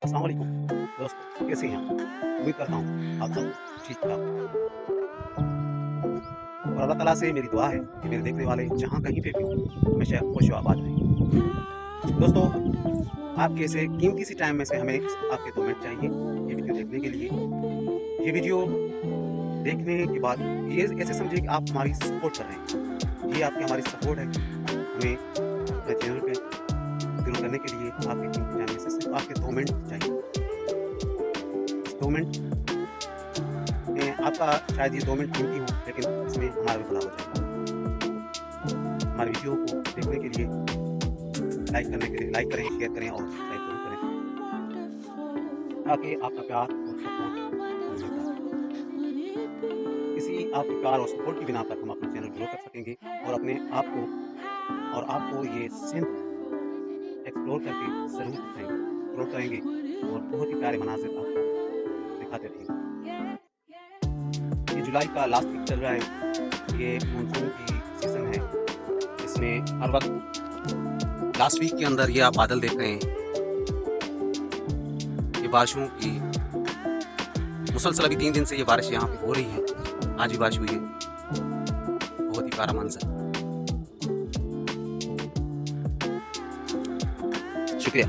अस्सलाम वालेकुम दोस्तों, कैसे हैं आप? उम्मीद करता हूँ आप सब ठीक-ठाक और अल्लाह ताला से मेरी दुआ है कि मेरे देखने वाले जहाँ कहीं पे भी हों, हमेशा खुश व आबाद रहें। दोस्तों, आपके ऐसे कीमती सी टाइम में से हमें आपके 2 मिनट चाहिए ये वीडियो देखने के लिए। ये वीडियो देखने के बाद ये ऐसे समझिए कि आप हमारी सपोर्ट कर रहे हैं। ये आपकी हमारी सपोर्ट है, हमें अपने चैनल पे ग्रो करने के लिए आपके कीमती टाइम में से सिर्फ आपके 2 मिनट चाहिए। इस 2 मिनट आपका शायद ये 2 मिनट कीमती हो, लेकिन इसमें हमारा भी भला हो जाएगा। हमारी वीडियो को देखने के लिए, लाइक करने के लिए लाइक करें, शेयर करें और सब्सक्राइब ज़रूर करें, ताकि आपका प्यार और सपोर्ट हमें मिलता रहे। इसी आपके प्यार और सपोर्ट की बिना पर हम अपना चैनल ग्रो कर सकेंगे और अपने आप को और आपको ये सिंध एक्सप्लोर करके ज़रूर दिखाएँगे, एक्सप्लोर करेंगे और बहुत ही प्यारे मनाज़िर आपको दिखाते रहेंगे। ये जुलाई का लास्ट वीक चल रहा है, ये मानसून की सीज़न है, इसमें हर वक़्त लास्ट वीक के अंदर ये आप बादल देख रहे हैं, ये बारिशों की मुसलसल अभी 3 दिन से ये बारिश यहाँ पे हो रही है, आज भी बारिश हुई है, बहुत ही प्यारा मंज़र। शुक्रिया।